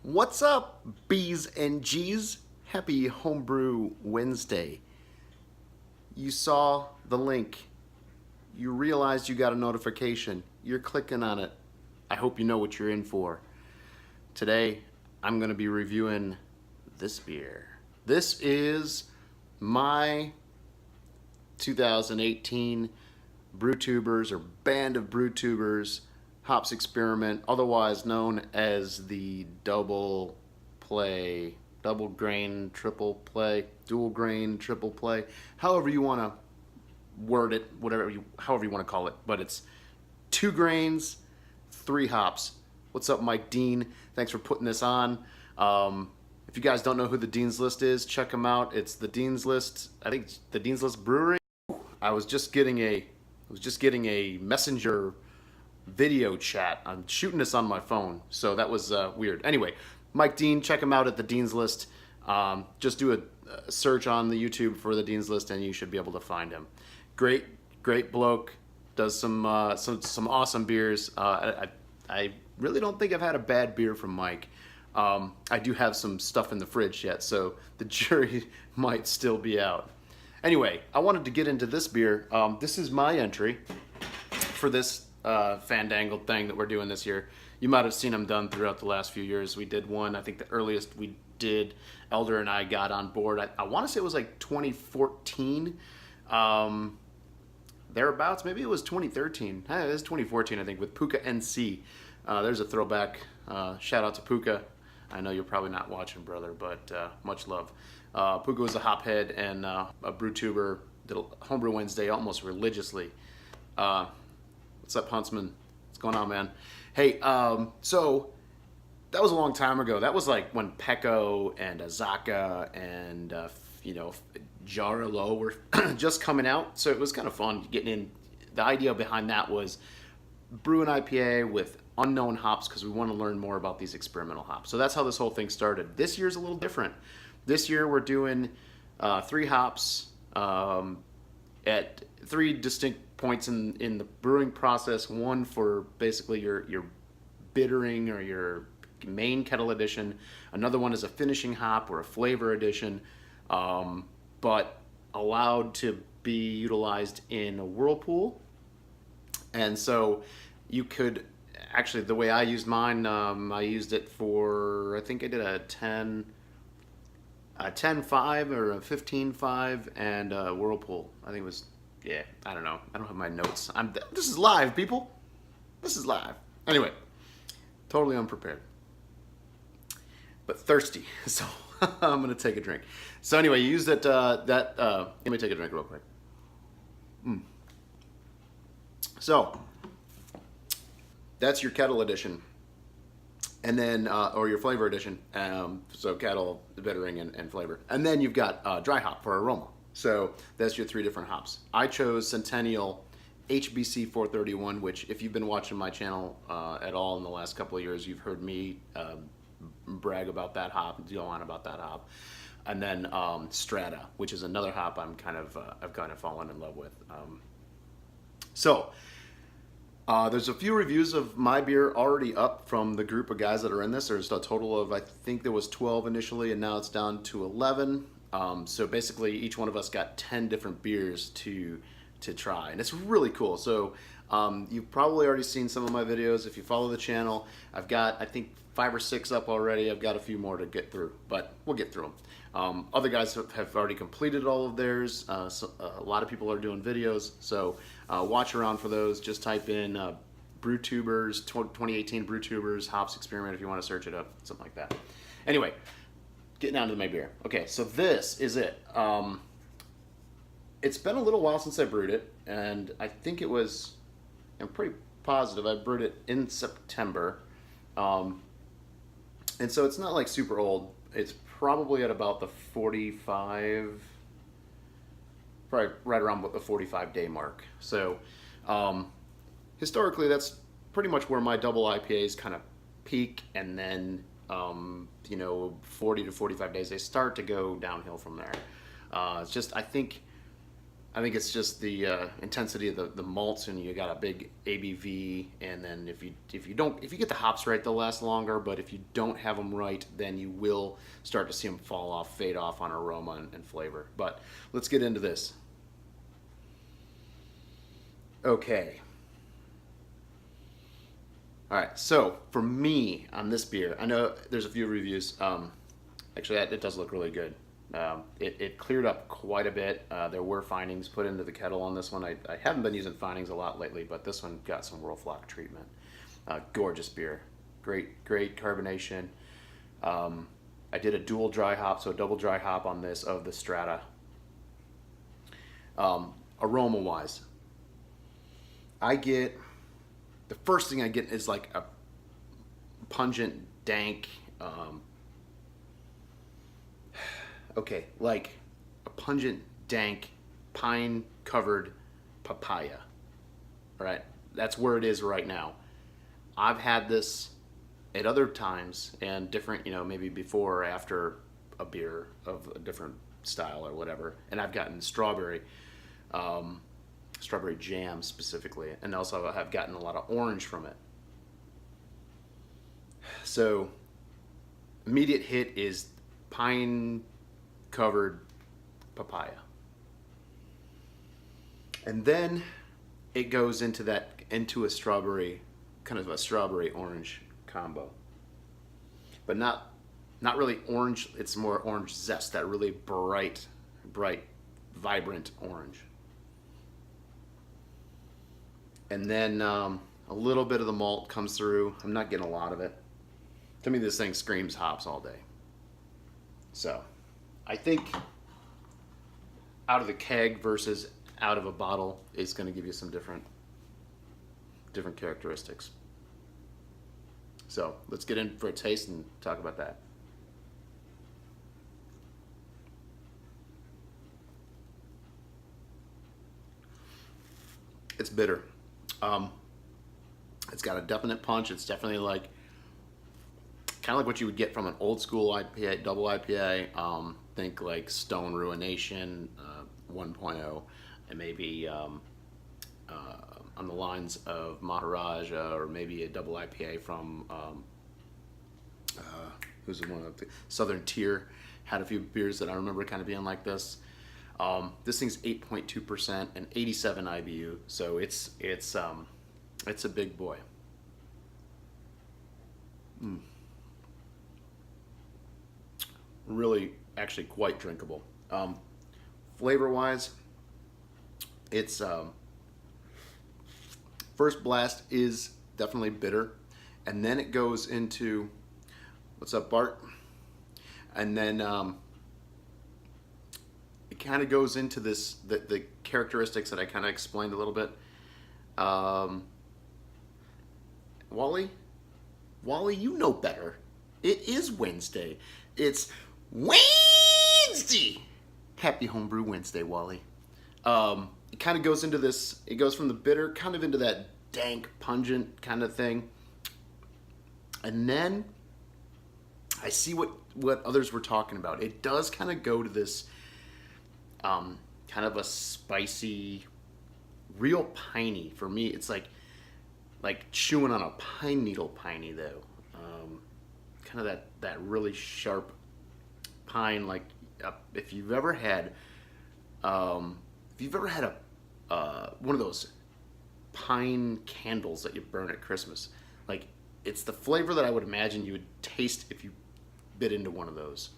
What's up, B's and G's? Happy Homebrew Wednesday. You saw the link. You realized you got a notification. You're clicking on it. I hope you know what you're in for. Today, I'm going to be reviewing this beer. This is my 2018 Brewtubers or Band of Brewtubers hops experiment, otherwise known as the double play, double grain, triple play, dual grain, triple play, however you want to word it, however you want to call it, but it's 2 grains, 3 hops. What's up, Mike Dean? Thanks for putting this on. If you guys don't know who the Dean's List is, check them out. It's the Dean's List. I think it's the Dean's List Brewery. I was just getting a messenger video chat. I'm shooting this on my phone, so that was weird. Anyway, Mike Dean, check him out at the Dean's List. Just do a search on the YouTube for the Dean's List, and you should be able to find him. Great bloke. Does some awesome beers. I really don't think I've had a bad beer from Mike. I do have some stuff in the fridge yet, so the jury might still be out. Anyway, I wanted to get into this beer. This is my entry for this fandangled thing that we're doing this year. You might have seen them done throughout the last few years. We did one, I think the earliest we did, Elder and I got on board. I want to say it was like 2014, thereabouts. Maybe it was 2013. It was 2014, I think, with Puka NC. There's a throwback. Shout out to Puka. I know you're probably not watching, brother, but much love. Puka was a hophead and a brew tuber. Did Homebrew Wednesday almost religiously. What's up, Huntsman? What's going on, man? Hey, so that was a long time ago. That was like when Pecco and Azaka and Jarlo were just coming out. So it was kind of fun getting in. The idea behind that was brew an IPA with unknown hops because we want to learn more about these experimental hops. So that's how this whole thing started. This year's a little different. This year we're doing 3 hops at 3 distinct points in the brewing process. One for basically your bittering or your main kettle addition. Another one is a finishing hop or a flavor addition, but allowed to be utilized in a whirlpool. And so you could actually, the way I used mine, I used it for, I think I did a 10.5 or a 15.5 and a whirlpool. I think it was, yeah, I don't know. I don't have my notes. This is live, people. This is live. Anyway, totally unprepared, but thirsty. So I'm gonna take a drink. So anyway, you use that. Let me take a drink real quick. So that's your kettle edition, and then or your flavor edition. So kettle, bittering, and flavor, and then you've got dry hop for aroma. So that's your 3 different hops. I chose Centennial HBC 431, which if you've been watching my channel at all in the last couple of years, you've heard me brag about that hop and go on about that hop. And then Strata, which is another hop I've kind of fallen in love with. There's a few reviews of my beer already up from the group of guys that are in this. There's a total of, I think there was 12 initially, and now it's down to 11. So basically each one of us got 10 different beers to try, and it's really cool. So you've probably already seen some of my videos. If you follow the channel, I've got, I think, 5 or 6 up already. I've got a few more to get through, but we'll get through them. Other guys have already completed all of theirs. So a lot of people are doing videos, so watch around for those. Just type in Brewtubers 2018 Brewtubers hops experiment if you want to search it up, something like that. Anyway, getting down to my beer. Okay, so this is it. It's been a little while since I brewed it, and I think it was, I'm pretty positive I brewed it in September. And so it's not like super old. It's probably at about the 45, probably right around the 45-day mark. So historically, that's pretty much where my double IPAs kind of peak, and then 40 to 45 days, they start to go downhill from there. It's just, I think I think it's just the intensity of the malts, and you got a big ABV. And then if you get the hops right, they'll last longer. But if you don't have them right, then you will start to see them fall off, fade off on aroma and flavor. But let's get into this. Okay. All right. So for me on this beer, I know there's a few reviews. Actually, it does look really good. It cleared up quite a bit. There were findings put into the kettle on this one. I haven't been using findings a lot lately, but this one got some Whirlfloc treatment. Gorgeous beer. Great carbonation. I did a dual dry hop, so a double dry hop on this of the Strata. Aroma-wise, the first thing I get is like a pungent, dank, like a pungent, dank, pine-covered papaya. All right, that's where it is right now. I've had this at other times and different, maybe before or after a beer of a different style or whatever, and I've gotten strawberry jam specifically, and also I've gotten a lot of orange from it. So, immediate hit is pine covered papaya, and then it goes into a strawberry, kind of a strawberry orange combo, but not really orange. It's more orange zest, that really bright, vibrant orange, and then a little bit of the malt comes through. I'm not getting a lot of it. To me, this thing screams hops all day. So I think out of the keg versus out of a bottle is going to give you some different characteristics. So let's get in for a taste and talk about that. It's bitter. It's got a definite punch. It's definitely like kind of like what you would get from an old school IPA, double IPA. Think like Stone Ruination 1.0, and maybe on the lines of Maharaja, or maybe a double IPA from who's the one of the Southern Tier. Had a few beers that I remember kind of being like this. This thing's 8.2% and 87 IBU, so it's a big boy. Really, actually quite drinkable. Flavor-wise, it's first blast is definitely bitter, and then it goes into, what's up, Bart? And then it kind of goes into this the characteristics that I kind of explained a little bit. Wally, you know better. It is Wednesday. It's Wednesday. Happy Homebrew Wednesday, Wally. It kind of goes into this. It goes from the bitter kind of into that dank, pungent kind of thing, and then I see what others were talking about. It does kind of go to this kind of a spicy, real piney. For me, it's like chewing on a pine needle piney though. Kind of that really sharp pine. Like if you've ever had a one of those pine candles that you burn at Christmas, like it's the flavor that I would imagine you would taste if you bit into one of those.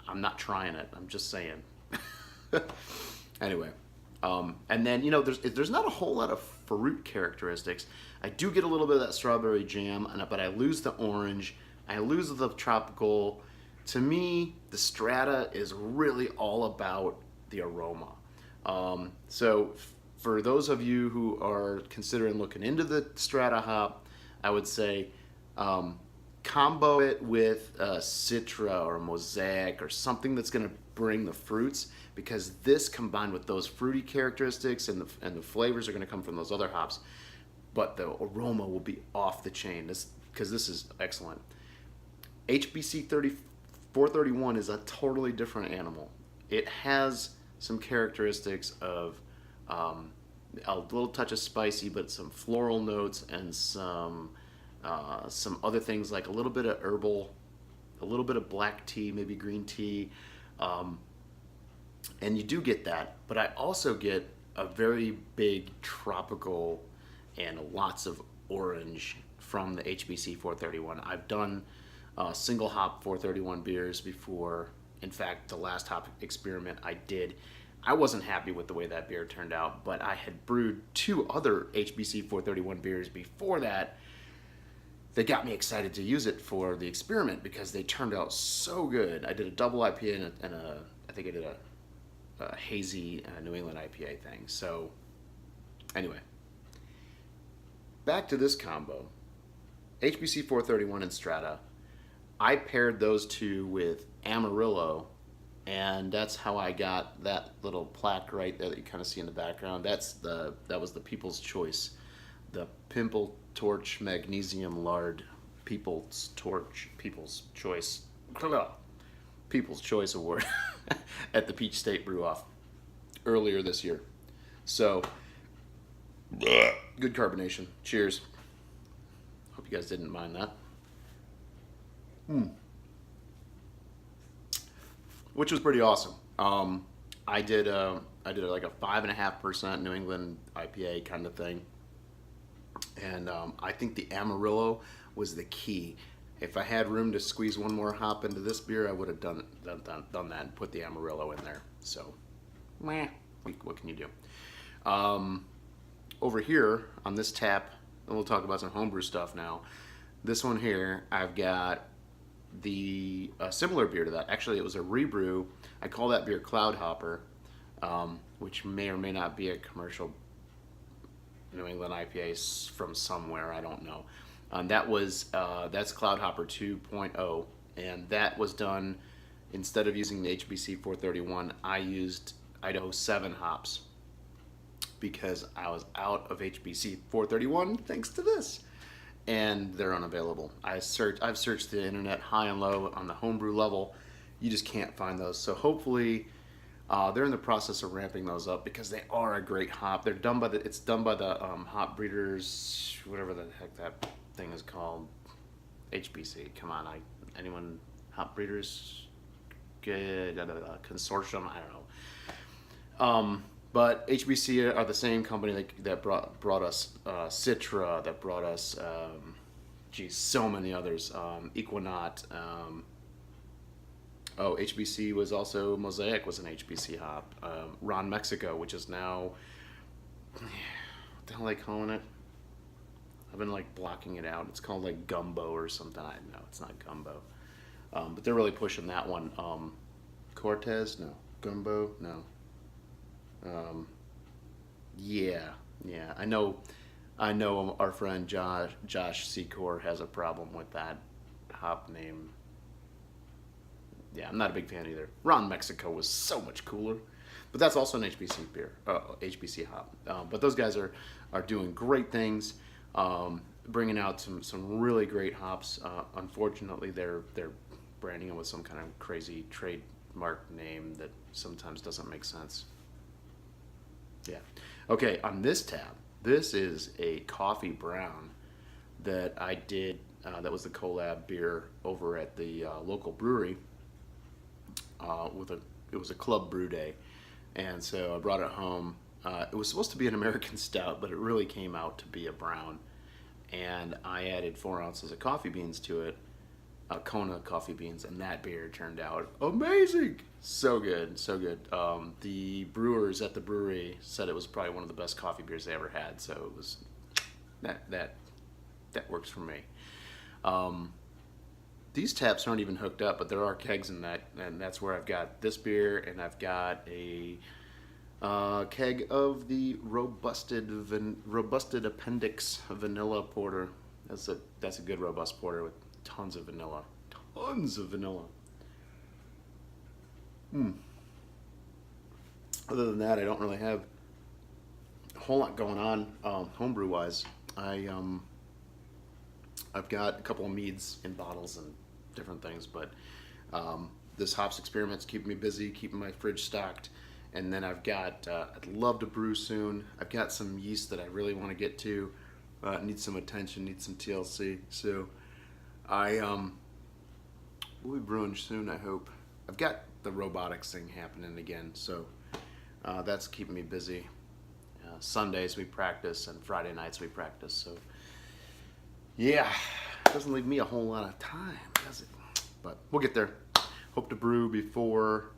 I'm not trying it. I'm just saying. Anyway, and then there's not a whole lot of fruit characteristics. I do get a little bit of that strawberry jam, but I lose the orange. I lose the tropical. To me, the Strata is really all about the aroma. So for those of you who are considering looking into the Strata hop, I would say combo it with Citra or Mosaic or something that's going to bring the fruits, because this combined with those fruity characteristics and the flavors are going to come from those other hops, but the aroma will be off the chain. Because this is excellent. HBC 431 is a totally different animal. It has some characteristics of a little touch of spicy, but some floral notes and some other things like a little bit of herbal, a little bit of black tea, maybe green tea, and you do get that. But I also get a very big tropical and lots of orange from the HBC 431. I've done single hop 431 beers before. In fact, the last hop experiment I did, I wasn't happy with the way that beer turned out, but I had brewed 2 other HBC 431 beers before that. They got me excited to use it for the experiment because they turned out so good. I did a double IPA and I think I did a hazy New England IPA thing. So anyway, back to this combo. HBC 431 and Strata. I paired those 2 with Amarillo, and that's how I got that little plaque right there that you kind of see in the background. That was the People's Choice, the Pimple Torch Magnesium Lard People's Choice Award at the Peach State Brew Off earlier this year. So good carbonation. Cheers. Hope you guys didn't mind that. Which was pretty awesome. I did like a 5.5% New England IPA kind of thing, and I think the Amarillo was the key. If I had room to squeeze one more hop into this beer, I would have done that and put the Amarillo in there. So, what can you do? Over here on this tap, and we'll talk about some homebrew stuff now. This one here, I've got the similar beer to that. Actually, it was a rebrew. I call that beer Cloud Hopper, which may or may not be a commercial New England IPA from somewhere. I don't know. That's Cloud Hopper 2.0, and that was done instead of using the HBC 431. I used Idaho 7 hops because I was out of HBC 431 thanks to this. And they're unavailable. I've searched the internet high and low on the homebrew level. You just can't find those. So hopefully they're in the process of ramping those up because they are a great hop. It's done by the hop breeders, whatever the heck that thing is called. HBC. Come on, anyone hop breeders? Good consortium. I don't know. But HBC are the same company that brought us Citra, that brought us, so many others. Equinaut. HBC was also, Mosaic was an HBC hop. Ron Mexico, which is now, what the hell are they calling it? I've been blocking it out. It's called Gumbo or something. I know it's not Gumbo. But they're really pushing that one. Cortez? No. Gumbo? No. Yeah. I know our friend Josh Secor has a problem with that hop name. Yeah, I'm not a big fan either. Ron Mexico was so much cooler, but that's also an HBC beer, HBC hop. But those guys are doing great things, bringing out some really great hops. Unfortunately, they're branding them with some kind of crazy trademark name that sometimes doesn't make sense. Yeah. Okay, on this tab, this is a coffee brown that I did. That was the collab beer over at the local brewery. It was a club brew day, and so I brought it home. It was supposed to be an American stout, but it really came out to be a brown. And I added 4 ounces of coffee beans to it, Kona coffee beans, and that beer turned out amazing. So good. The brewers at the brewery said it was probably one of the best coffee beers they ever had. So it was that works for me. These taps aren't even hooked up, but there are kegs in that, and that's where I've got this beer, and I've got a keg of the robusted appendix vanilla porter. That's a good robust porter with tons of vanilla. Other than that, I don't really have a whole lot going on homebrew wise. I've got a couple of meads in bottles and different things, but this hops experiment's keeping me busy, keeping my fridge stocked, And then I've got, I'd love to brew soon. I've got some yeast that I really want to get to. Need some attention, need some TLC. So we'll be brewing soon, I hope. I've got the robotics thing happening again, so that's keeping me busy. Sundays we practice and Friday nights we practice. So yeah, it doesn't leave me a whole lot of time, does it? But we'll get there. Hope to brew before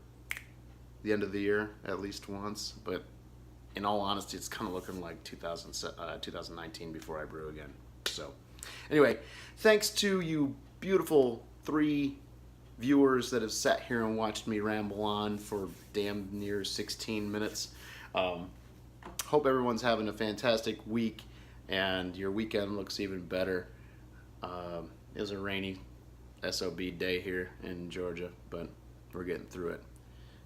the end of the year at least once, but in all honesty, it's kind of looking like 2019 before I brew again. So anyway, thanks to you beautiful 3 viewers that have sat here and watched me ramble on for damn near 16 minutes. Hope everyone's having a fantastic week and your weekend looks even better. It was a rainy SOB day here in Georgia, but we're getting through it.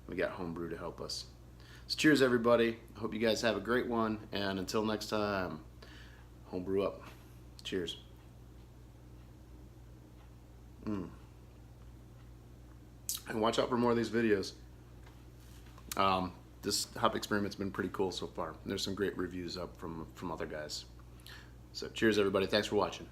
We got homebrew to help us. So cheers, everybody. I hope you guys have a great one, and until next time, homebrew up. Cheers. And watch out for more of these videos. This hop experiment's been pretty cool so far. There's some great reviews up from other guys. So cheers, everybody. Thanks for watching.